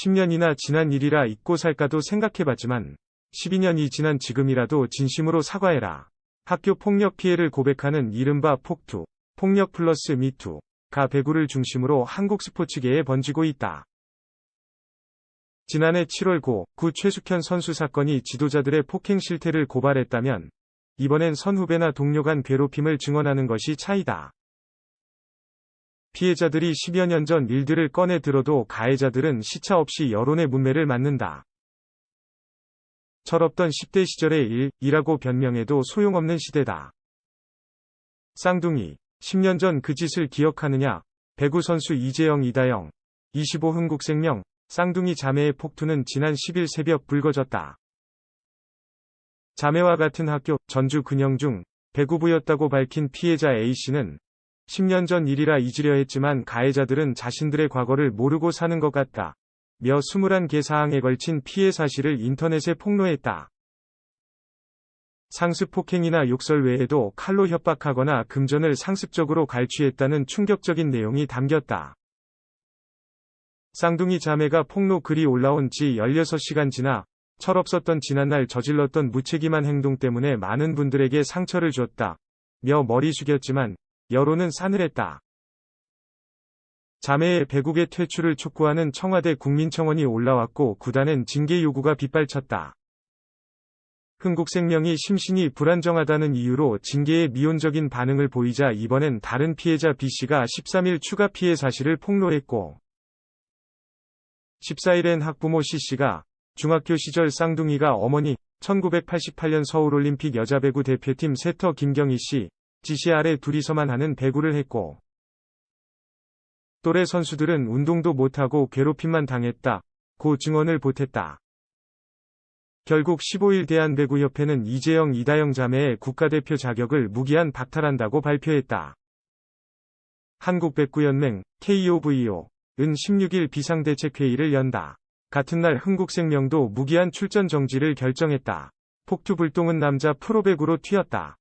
10년이나 지난 일이라 잊고 살까도 생각해봤지만 12년이 지난 지금이라도 진심으로 사과해라. 학교 폭력 피해를 고백하는 이른바 폭투, 폭력 플러스 미투가 배구를 중심으로 한국 스포츠계에 번지고 있다. 지난해 7월 구 최숙현 선수 사건이 지도자들의 폭행 실태를 고발했다면 이번엔 선후배나 동료 간 괴롭힘을 증언하는 것이 차이다. 피해자들이 10여 년 전 일들을 꺼내 들어도 가해자들은 시차 없이 여론의 문매를 맞는다. 철없던 10대 시절의 일이라고 변명해도 소용없는 시대다. 쌍둥이, 10년 전 그 짓을 기억하느냐? 배구 선수 이재영 이다영, 25 흥국생명, 쌍둥이 자매의 폭투는 지난 10일 새벽 불거졌다. 자매와 같은 학교, 전주 근영중, 배구부였다고 밝힌 피해자 A씨는 10년 전 일이라 잊으려 했지만 가해자들은 자신들의 과거를 모르고 사는 것 같다. 며 21개 사항에 걸친 피해 사실을 인터넷에 폭로했다. 상습 폭행이나 욕설 외에도 칼로 협박하거나 금전을 상습적으로 갈취했다는 충격적인 내용이 담겼다. 쌍둥이 자매가 폭로 글이 올라온 지 16시간 지나 철없었던 지난날 저질렀던 무책임한 행동 때문에 많은 분들에게 상처를 줬다. 며 머리 숙였지만 여론은 싸늘했다. 자매의 배구계 퇴출을 촉구하는 청와대 국민청원이 올라왔고 구단은 징계 요구가 빗발쳤다. 흥국생명이 심신이 불안정하다는 이유로 징계에 미온적인 반응을 보이자 이번엔 다른 피해자 B씨가 13일 추가 피해 사실을 폭로했고 14일엔 학부모 C씨가 중학교 시절 쌍둥이가 어머니 1988년 서울올림픽 여자배구 대표팀 세터 김경희씨 지시 아래 둘이서만 하는 배구를 했고 또래 선수들은 운동도 못하고 괴롭힘만 당했다. 고 증언을 보탰다. 결국 15일 대한배구협회는 이재영 이다영 자매의 국가대표 자격을 무기한 박탈한다고 발표했다. 한국배구연맹 KOVO는 16일 비상대책회의를 연다. 같은 날 흥국생명도 무기한 출전 정지를 결정했다. 폭투불똥은 남자 프로배구로 튀었다.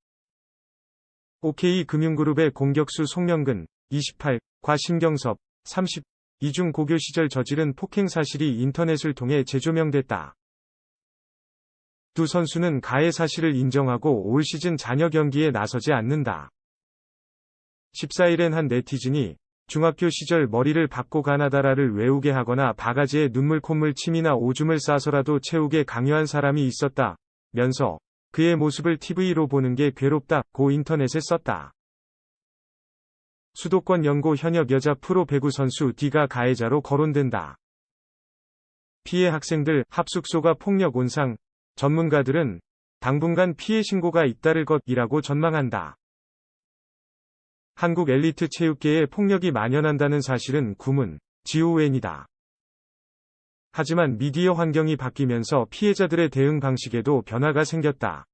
OK금융그룹의 공격수 송명근 28, 과 신경섭 30, 이중 고교 시절 저지른 폭행 사실이 인터넷을 통해 재조명됐다. 두 선수는 가해 사실을 인정하고 올 시즌 잔여 경기에 나서지 않는다. 14일엔 한 네티즌이 중학교 시절 머리를 박고 가나다라를 외우게 하거나 바가지에 눈물 콧물 침이나 오줌을 싸서라도 채우게 강요한 사람이 있었다. 면서 그의 모습을 TV로 보는 게 괴롭다. 고 인터넷에 썼다. 수도권 연고 현역 여자 프로 배구 선수 D가 가해자로 거론된다. 피해 학생들 합숙소가 폭력 온상, 전문가들은 당분간 피해 신고가 잇따를 것이라고 전망한다. 한국 엘리트 체육계에 폭력이 만연한다는 사실은 구문, 지오웬이다. 하지만 미디어 환경이 바뀌면서 피해자들의 대응 방식에도 변화가 생겼다.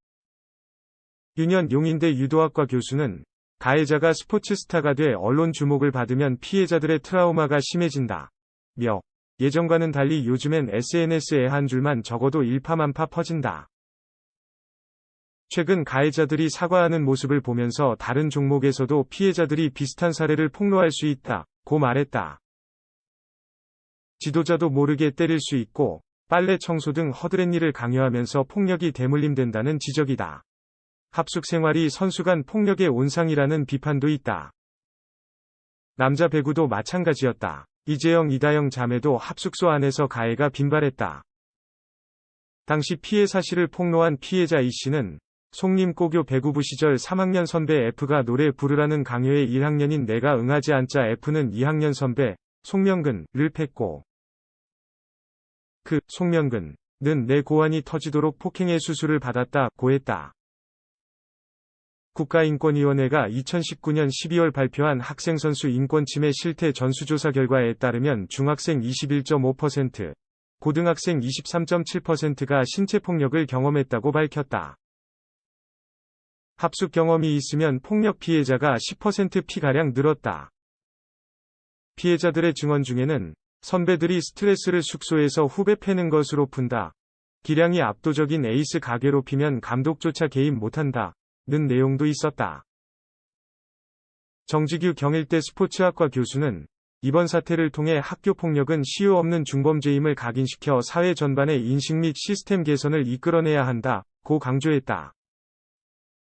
윤현 용인대 유도학과 교수는 가해자가 스포츠 스타가 돼 언론 주목을 받으면 피해자들의 트라우마가 심해진다. 며 예전과는 달리 요즘엔 SNS에 한 줄만 적어도 일파만파 퍼진다. 최근 가해자들이 사과하는 모습을 보면서 다른 종목에서도 피해자들이 비슷한 사례를 폭로할 수 있다. 고 말했다. 지도자도 모르게 때릴 수 있고 빨래 청소 등 허드렛 일을 강요하면서 폭력이 대물림된다는 지적이다. 합숙 생활이 선수 간 폭력의 온상이라는 비판도 있다. 남자 배구도 마찬가지였다. 이재영 이다영 자매도 합숙소 안에서 가해가 빈발했다. 당시 피해 사실을 폭로한 피해자 E씨는 송림고교 배구부 시절 3학년 선배 F가 노래 부르라는 강요에 1학년인 내가 응하지 않자 F는 2학년 선배 송명근을 팼고 송명근은 내 고환이 터지도록 폭행의 수술을 받았다 고했다. 국가인권위원회가 2019년 12월 발표한 학생선수 인권침해 실태 전수조사 결과에 따르면 중학생 21.5%, 고등학생 23.7%가 신체폭력을 경험했다고 밝혔다. 합숙 경험이 있으면 폭력 피해자가 10% 피가량 늘었다. 피해자들의 증언 중에는 선배들이 스트레스를 숙소에서 후배 패는 것으로 푼다. 기량이 압도적인 에이스 가괴롭히면 감독조차 개입 못한다. 는 내용도 있었다. 정지규 경일대 스포츠학과 교수는 이번 사태를 통해 학교 폭력은 시효 없는 중범죄임을 각인시켜 사회 전반의 인식 및 시스템 개선을 이끌어내야 한다, 고 강조했다.